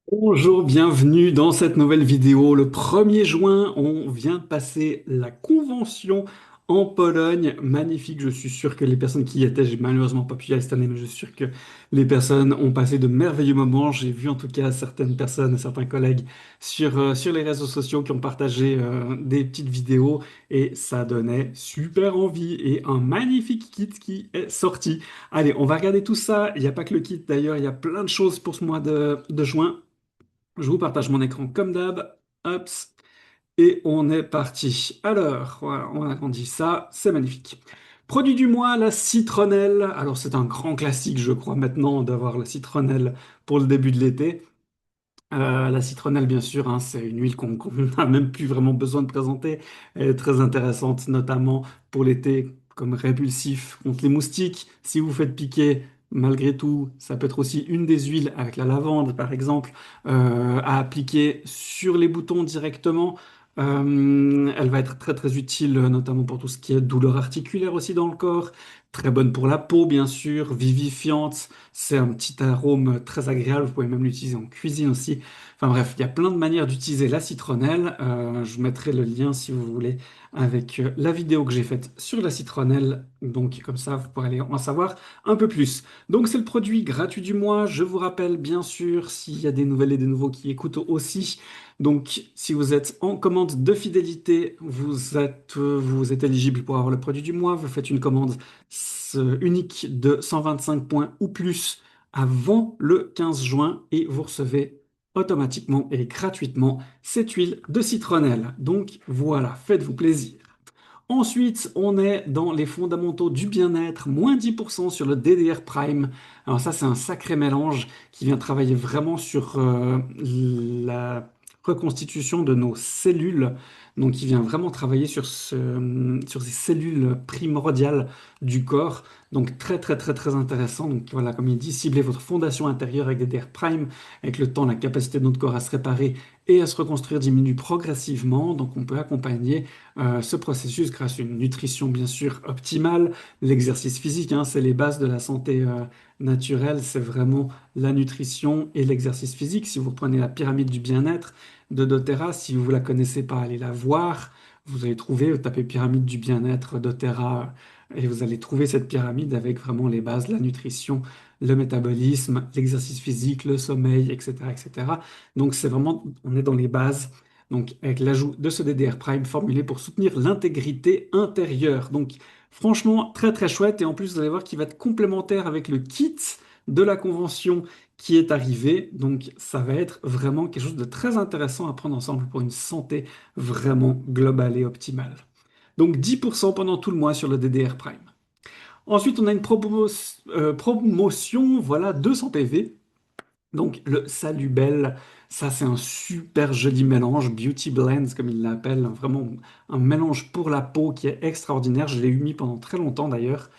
Bonjour, bienvenue dans cette nouvelle vidéo. Le 1er juin, on vient de passer la convention en Pologne. Magnifique, je suis sûr que les personnes qui y étaient, j'ai malheureusement pas pu y aller cette année, mais je suis sûr que les personnes ont passé de merveilleux moments. J'ai vu en tout cas certaines personnes, certains collègues sur les réseaux sociaux qui ont partagé des petites vidéos et ça donnait super envie et un magnifique kit qui est sorti. Allez, on va regarder tout ça. Il n'y a pas que le kit d'ailleurs, il y a plein de choses pour ce mois de juin. Je vous partage mon écran comme d'hab. Hop, et on est parti. Alors, voilà, on a agrandit ça, c'est magnifique. Produit du mois, la citronnelle. Alors, c'est un grand classique, je crois, maintenant, d'avoir la citronnelle pour le début de l'été. La citronnelle, bien sûr, hein, c'est une huile qu'on n'a même plus vraiment besoin de présenter. Elle est très intéressante, notamment pour l'été, comme répulsif contre les moustiques. Si vous faites piquer, malgré tout, ça peut être aussi une des huiles avec la lavande, par exemple, à appliquer sur les boutons directement. Elle va être très très utile, notamment pour tout ce qui est douleur articulaire aussi dans le corps. Très bonne pour la peau, bien sûr, vivifiante. C'est un petit arôme très agréable. Vous pouvez même l'utiliser en cuisine aussi. Enfin bref, il y a plein de manières d'utiliser la citronnelle. Je vous mettrai le lien si vous voulez avec la vidéo que j'ai faite sur la citronnelle. Donc comme ça, vous pourrez aller en savoir un peu plus. Donc c'est le produit gratuit du mois. Je vous rappelle bien sûr s'il y a des nouvelles et des nouveaux qui écoutent aussi. Donc si vous êtes en commande de fidélité, vous êtes éligible pour avoir le produit du mois. Vous faites une commande unique de 125 points ou plus avant le 15 juin et vous recevez automatiquement et gratuitement cette huile de citronnelle. Donc voilà, faites-vous plaisir. Ensuite, on est dans les fondamentaux du bien-être, moins 10% sur le DDR Prime. Alors ça, c'est un sacré mélange qui vient travailler vraiment sur la reconstitution de nos cellules. Donc, il vient vraiment travailler sur ces cellules primordiales du corps. Donc, très, très, très, très intéressant. Donc, voilà, comme il dit, ciblez votre fondation intérieure avec DDR Prime. Avec le temps, la capacité de notre corps à se réparer et à se reconstruire diminue progressivement. Donc, on peut accompagner ce processus grâce à une nutrition bien sûr optimale, l'exercice physique, hein, c'est les bases de la santé naturelle, c'est vraiment la nutrition et l'exercice physique. Si vous prenez la pyramide du bien-être de doTERRA, si vous ne la connaissez pas, allez la voir. Vous allez trouver, vous tapez pyramide du bien-être doTERRA et vous allez trouver cette pyramide avec vraiment les bases, la nutrition, le métabolisme, l'exercice physique, le sommeil, etc., etc. Donc c'est vraiment, on est dans les bases donc avec l'ajout de ce DDR Prime formulé pour soutenir l'intégrité intérieure. Donc franchement, très très chouette. Et en plus, vous allez voir qu'il va être complémentaire avec le kit de la convention qui est arrivé. Donc ça va être vraiment quelque chose de très intéressant à prendre ensemble pour une santé vraiment globale et optimale. Donc 10% pendant tout le mois sur le DDR Prime. Ensuite, on a une promotion, voilà, 200 PV. Donc le Salubel, ça c'est un super joli mélange, Beauty Blends comme il l'appelle, vraiment un mélange pour la peau qui est extraordinaire. Je l'ai eu mis pendant très longtemps d'ailleurs.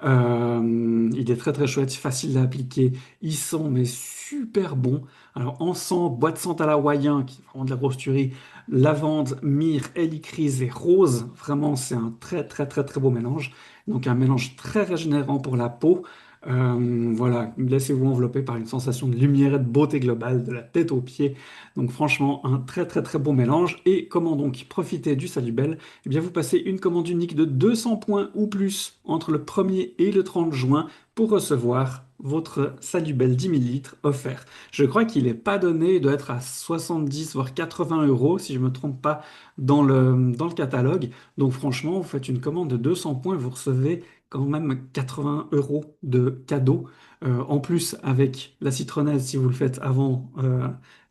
Il est très très chouette, facile à appliquer. Il sent mais super bon. Alors encens, bois de santal hawaïen, qui est vraiment de la grosse tuerie, lavande, myrrhe, hélicryse et rose. Vraiment c'est un très très très très beau mélange. Donc un mélange très régénérant pour la peau. Voilà, laissez-vous envelopper par une sensation de lumière et de beauté globale, de la tête aux pieds. Donc franchement, un très très très beau mélange. Et comment donc profiter du Salubel? Eh bien, vous passez une commande unique de 200 points ou plus entre le 1er et le 30 juin pour recevoir votre Salubel 10 millilitres offert. Je crois qu'il n'est pas donné, il doit être à 70 voire 80 euros si je ne me trompe pas dans le catalogue. Donc franchement, vous faites une commande de 200 points, vous recevez quand même 80 euros de cadeau. En plus, avec la citronnelle, si vous le faites avant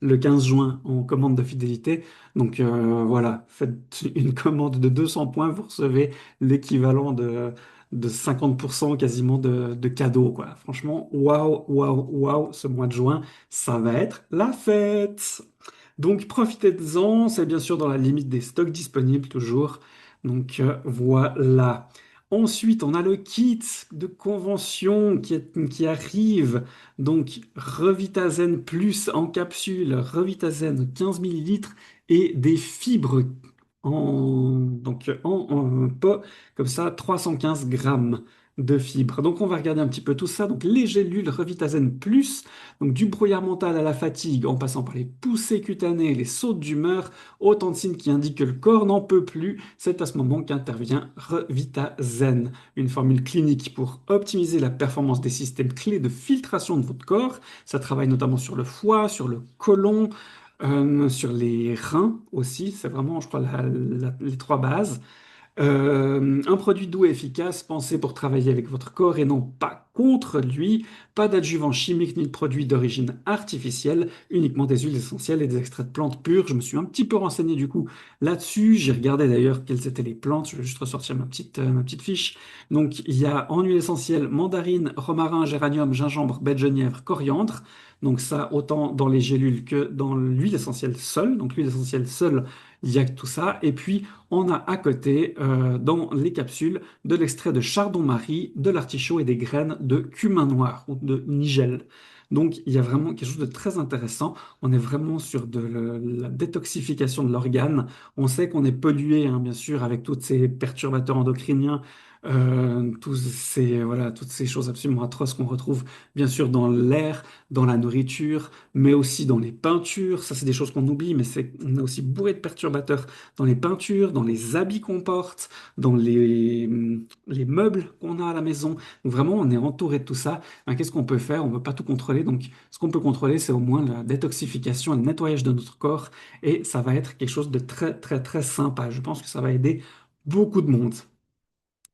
le 15 juin en commande de fidélité. Donc voilà, faites une commande de 200 points, vous recevez l'équivalent de 50% quasiment de cadeau, quoi. Franchement, waouh, waouh, waouh, ce mois de juin, ça va être la fête. Donc profitez-en, c'est bien sûr dans la limite des stocks disponibles toujours. Donc voilà. Ensuite, on a le kit de convention qui arrive. Donc, Revitazen Plus en capsule, Revitazen 15 millilitres et des fibres en pot, comme ça, 315 grammes. de fibres. Donc on va regarder un petit peu tout ça. Donc les gélules Revitazène Plus, donc du brouillard mental à la fatigue, en passant par les poussées cutanées, les sautes d'humeur, autant de signes qui indiquent que le corps n'en peut plus. C'est à ce moment qu'intervient Revitazène, une formule clinique pour optimiser la performance des systèmes clés de filtration de votre corps. Ça travaille notamment sur le foie, sur le côlon, sur les reins aussi. C'est vraiment, je crois, les trois bases. Un produit doux et efficace, pensé pour travailler avec votre corps et non pas contre lui. Pas d'adjuvant chimique ni de produits d'origine artificielle, uniquement des huiles essentielles et des extraits de plantes pures. Je me suis un petit peu renseigné du coup là-dessus. J'ai regardé d'ailleurs quelles étaient les plantes. Je vais juste ressortir ma petite fiche. Donc il y a en huile essentielle mandarine, romarin, géranium, gingembre, baie de genièvre, coriandre. Donc ça, autant dans les gélules que dans l'huile essentielle seule. Donc l'huile essentielle seule, il y a que tout ça. Et puis on a à côté, dans les capsules, de l'extrait de chardon-marie, de l'artichaut et des graines de cumin noir ou de nigel. Donc, il y a vraiment quelque chose de très intéressant. On est vraiment sur la détoxification de l'organe. On sait qu'on est pollué, hein, bien sûr, avec tous ces perturbateurs endocriniens, voilà, toutes ces choses absolument atroces qu'on retrouve, bien sûr, dans l'air, dans la nourriture, mais aussi dans les peintures. Ça, c'est des choses qu'on oublie, mais on est aussi bourré de perturbateurs dans les peintures, dans les habits qu'on porte, dans les meubles qu'on a à la maison. Donc vraiment, on est entouré de tout ça. Ben, qu'est-ce qu'on peut faire? On ne peut pas tout contrôler. Donc, ce qu'on peut contrôler, c'est au moins la détoxification et le nettoyage de notre corps. Et ça va être quelque chose de très, très, très sympa. Je pense que ça va aider beaucoup de monde.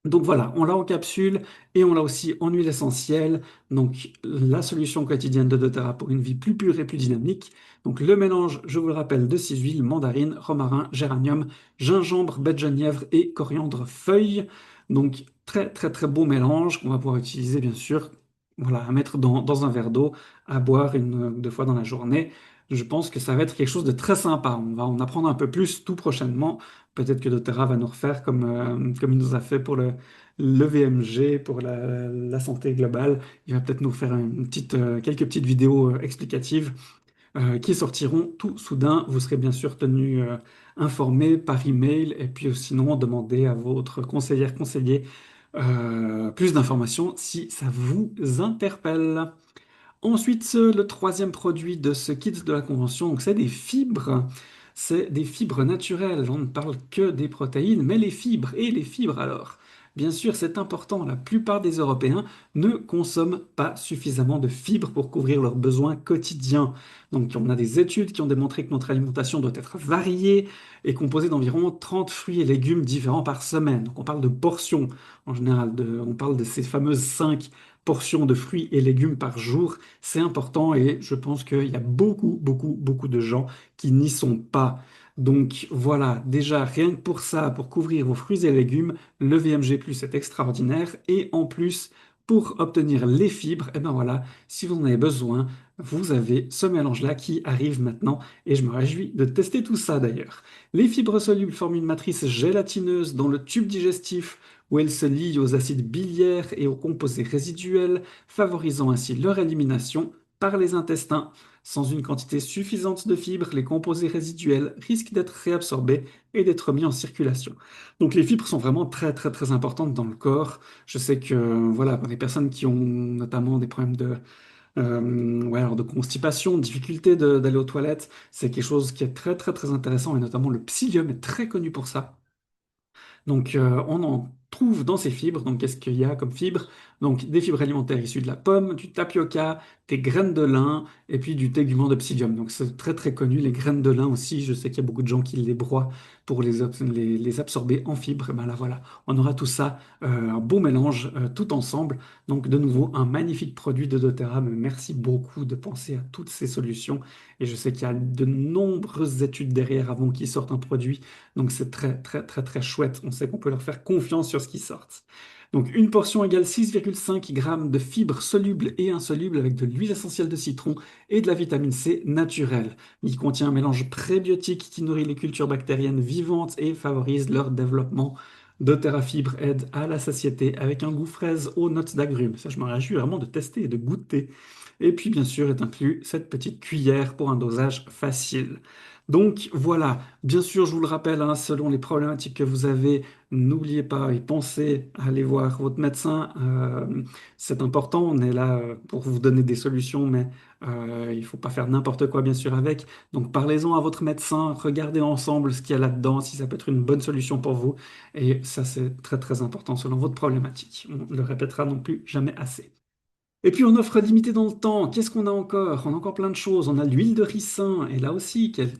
Donc voilà, on l'a en capsule et on l'a aussi en huile essentielle. Donc la solution quotidienne de doTERRA pour une vie plus pure et plus dynamique. Donc le mélange, je vous le rappelle, de 6 huiles, mandarine, romarin, géranium, gingembre, baie de genièvre et coriandre feuille. Donc très très très beau mélange qu'on va pouvoir utiliser bien sûr, voilà, à mettre dans un verre d'eau, à boire une ou deux fois dans la journée. Je pense que ça va être quelque chose de très sympa. On va en apprendre un peu plus tout prochainement. Peut-être que doTERRA va nous refaire comme il nous a fait pour le VMG, pour la santé globale. Il va peut-être nous faire quelques petites vidéos explicatives qui sortiront tout soudain. Vous serez bien sûr tenu informé par email et puis sinon demandez à votre conseiller plus d'informations si ça vous interpelle. Ensuite, le troisième produit de ce kit de la convention, donc c'est des fibres. C'est des fibres naturelles. On ne parle que des protéines, mais les fibres. Et les fibres alors? Bien sûr, c'est important. La plupart des Européens ne consomment pas suffisamment de fibres pour couvrir leurs besoins quotidiens. Donc, on a des études qui ont démontré que notre alimentation doit être variée et composée d'environ 30 fruits et légumes différents par semaine. Donc, on parle de portions en général. On parle de ces fameuses 5 portions de fruits et légumes par jour. C'est important et je pense qu'il y a beaucoup, beaucoup, beaucoup de gens qui n'y sont pas. Donc voilà, déjà rien que pour ça, pour couvrir vos fruits et légumes, le VMG+ est extraordinaire. Et en plus, pour obtenir les fibres, et ben voilà, si vous en avez besoin, vous avez ce mélange-là qui arrive maintenant et je me réjouis de tester tout ça d'ailleurs. Les fibres solubles forment une matrice gélatineuse dans le tube digestif où elles se lient aux acides biliaires et aux composés résiduels, favorisant ainsi leur élimination par les intestins. Sans une quantité suffisante de fibres, les composés résiduels risquent d'être réabsorbés et d'être mis en circulation. Donc les fibres sont vraiment très très très importantes dans le corps. Je sais que voilà, pour les personnes qui ont notamment des problèmes ouais, alors de constipation, de difficulté d'aller aux toilettes, c'est quelque chose qui est très très très intéressant et notamment le psyllium est très connu pour ça. Donc, on en trouve dans ces fibres. Donc, qu'est-ce qu'il y a comme fibres? Donc, des fibres alimentaires issues de la pomme, du tapioca, des graines de lin et puis du tégument de psyllium. Donc, c'est très très connu. Les graines de lin aussi, je sais qu'il y a beaucoup de gens qui les broient pour les absorber en fibres. Et ben là, voilà, on aura tout ça, un beau mélange tout ensemble. Donc, de nouveau, un magnifique produit de doTERRA. Mais merci beaucoup de penser à toutes ces solutions. Et je sais qu'il y a de nombreuses études derrière avant qu'ils sortent un produit. Donc c'est très très très très chouette. On sait qu'on peut leur faire confiance sur ce qui sort. Donc une portion égale 6,5 grammes de fibres solubles et insolubles avec de l'huile essentielle de citron et de la vitamine C naturelle. Il contient un mélange prébiotique qui nourrit les cultures bactériennes vivantes et favorise leur développement. doTERRA Fibre aide à la satiété avec un goût fraise aux notes d'agrumes. Ça, je me réjouis vraiment de tester et de goûter. Et puis, bien sûr, est inclus cette petite cuillère pour un dosage facile. Donc voilà, bien sûr, je vous le rappelle, hein, selon les problématiques que vous avez, n'oubliez pas et pensez à aller voir votre médecin. C'est important, on est là pour vous donner des solutions, mais il ne faut pas faire n'importe quoi, bien sûr, avec. Donc parlez-en à votre médecin, regardez ensemble ce qu'il y a là-dedans, si ça peut être une bonne solution pour vous. Et ça, c'est très très important selon votre problématique. On ne le répétera non plus jamais assez. Et puis on offre limité dans le temps. Qu'est-ce qu'on a encore? On a encore plein de choses. On a l'huile de ricin. Et là aussi, quel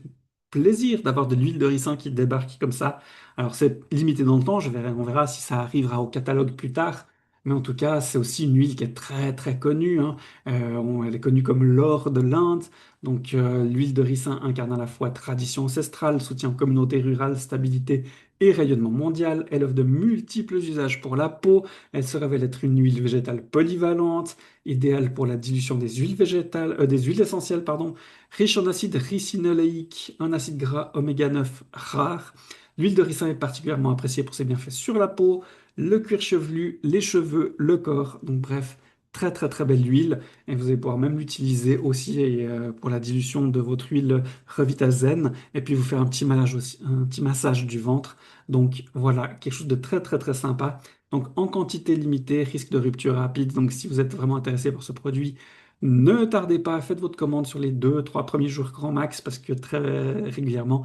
plaisir d'avoir de l'huile de ricin qui débarque comme ça. Alors c'est limité dans le temps. On verra si ça arrivera au catalogue plus tard. Mais en tout cas, c'est aussi une huile qui est très très connue, hein. Elle est connue comme l'or de l'Inde. Donc l'huile de ricin incarne à la fois tradition ancestrale, soutien aux communautés rurales, stabilité et rayonnement mondial. Elle offre de multiples usages pour la peau. Elle se révèle être une huile végétale polyvalente idéal pour la dilution des huiles végétales, des huiles essentielles, pardon, riche en acide ricinoléique, un acide gras oméga 9 rare. L'huile de ricin est particulièrement appréciée pour ses bienfaits sur la peau, le cuir chevelu, les cheveux, le corps. Donc bref, très très très belle huile. Et vous allez pouvoir même l'utiliser aussi pour la dilution de votre huile Revitazen. Et puis vous faire un petit massage aussi, un petit massage du ventre. Donc voilà, quelque chose de très très très sympa. Donc en quantité limitée, risque de rupture rapide. Donc si vous êtes vraiment intéressé par ce produit, ne tardez pas, faites votre commande sur les 2, 3 premiers jours grand max parce que très régulièrement,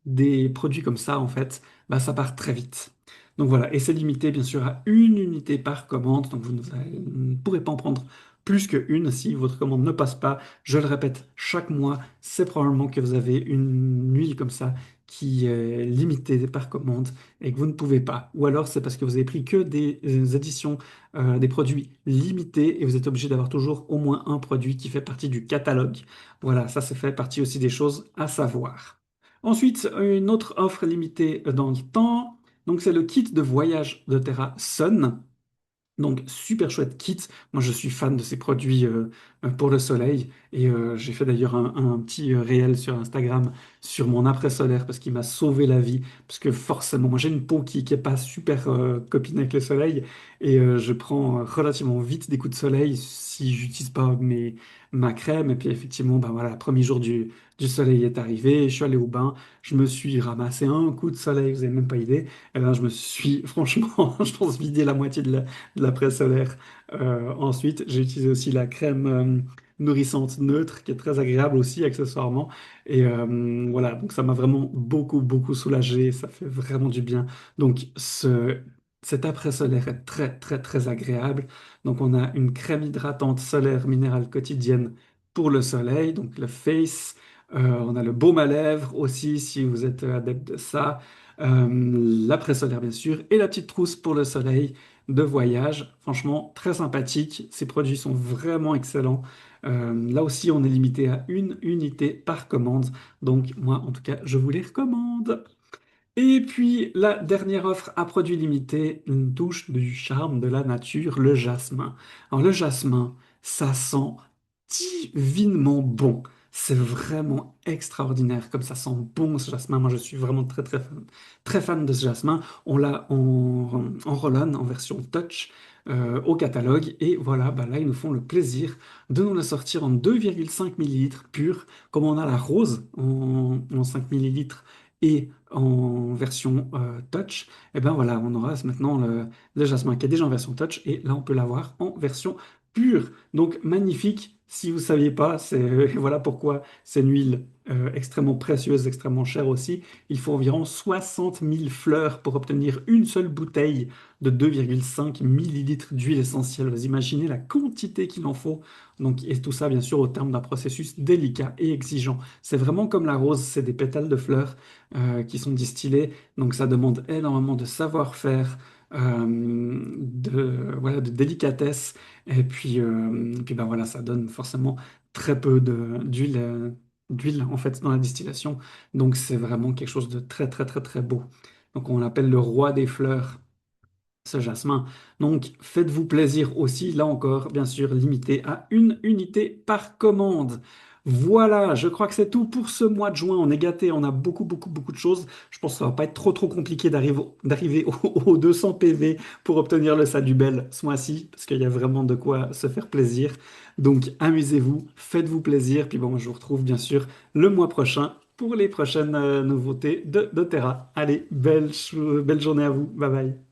des produits comme ça, en fait, bah, ça part très vite. Donc voilà, et c'est limité bien sûr à une unité par commande. Donc vous ne pourrez pas en prendre plus qu'une si votre commande ne passe pas. Je le répète, chaque mois, c'est probablement que vous avez une huile comme ça qui est limitée par commande et que vous ne pouvez pas. Ou alors c'est parce que vous avez pris que des éditions, des produits limités et vous êtes obligé d'avoir toujours au moins un produit qui fait partie du catalogue. Voilà, ça fait partie aussi des choses à savoir. Ensuite, une autre offre limitée dans le temps. Donc c'est le kit de voyage de Terra Sun. Donc, super chouette kit. Moi, je suis fan de ces produits pour le soleil. Et j'ai fait d'ailleurs un petit réel sur Instagram sur mon après-solaire parce qu'il m'a sauvé la vie. Parce que forcément, moi, j'ai une peau qui n'est pas super copine avec le soleil. Et je prends relativement vite des coups de soleil si j'utilise pas ma crème. Et puis, effectivement, ben voilà, le premier jour du soleil est arrivé. Je suis allé au bain. Je me suis ramassé un coup de soleil. Vous n'avez même pas idée. Et là, je me suis, franchement, je pense, vidé la moitié de la presse solaire. Ensuite, j'ai utilisé aussi la crème nourrissante neutre, qui est très agréable aussi, accessoirement. Et voilà, donc ça m'a vraiment beaucoup, beaucoup soulagé. Ça fait vraiment du bien. Donc, cet après solaire est très, très, très agréable. Donc, on a une crème hydratante solaire minérale quotidienne pour le soleil, donc le face. On a le baume à lèvres aussi, si vous êtes adepte de ça. L'après solaire, bien sûr, et la petite trousse pour le soleil de voyage. Franchement, très sympathique. Ces produits sont vraiment excellents. Là aussi, on est limité à une unité par commande. Donc, moi, en tout cas, je vous les recommande. Et puis, la dernière offre à produit limité, une touche du charme de la nature, le jasmin. Alors, le jasmin, ça sent divinement bon. C'est vraiment extraordinaire comme ça sent bon ce jasmin. Moi, je suis vraiment très fan de ce jasmin. On l'a en roll-on, en version touch, au catalogue. Et voilà, bah là, ils nous font le plaisir de nous la sortir en 2,5 millilitres pur, comme on a la rose en 5 millilitres et en version touch, et ben voilà, on aura maintenant le jasmin qui est déjà en version touch et là on peut l'avoir en version pure. Donc magnifique. Si vous ne saviez pas, c'est voilà pourquoi c'est une huile extrêmement précieuse, extrêmement chère aussi. Il faut environ 60 000 fleurs pour obtenir une seule bouteille de 2,5 millilitres d'huile essentielle. Vous imaginez la quantité qu'il en faut. Donc, et tout ça, bien sûr, au terme d'un processus délicat et exigeant. C'est vraiment comme la rose, c'est des pétales de fleurs qui sont distillés. Donc ça demande énormément de savoir-faire, voilà, de délicatesse. Et puis bah, voilà, ça donne forcément très peu d'huile en fait dans la distillation. Donc c'est vraiment quelque chose de très très très très beau. Donc on l'appelle le roi des fleurs ce jasmin. Donc, faites-vous plaisir aussi, là encore, bien sûr, limité à une unité par commande. Voilà, je crois que c'est tout pour ce mois de juin. On est gâté, on a beaucoup, beaucoup, beaucoup de choses. Je pense que ça va pas être trop, trop compliqué d'arriver aux 200 PV pour obtenir le Sadubel ce mois-ci, parce qu'il y a vraiment de quoi se faire plaisir. Donc, amusez-vous, faites-vous plaisir. Puis bon, je vous retrouve bien sûr le mois prochain pour les prochaines nouveautés de Terra. Allez, belle journée à vous. Bye bye.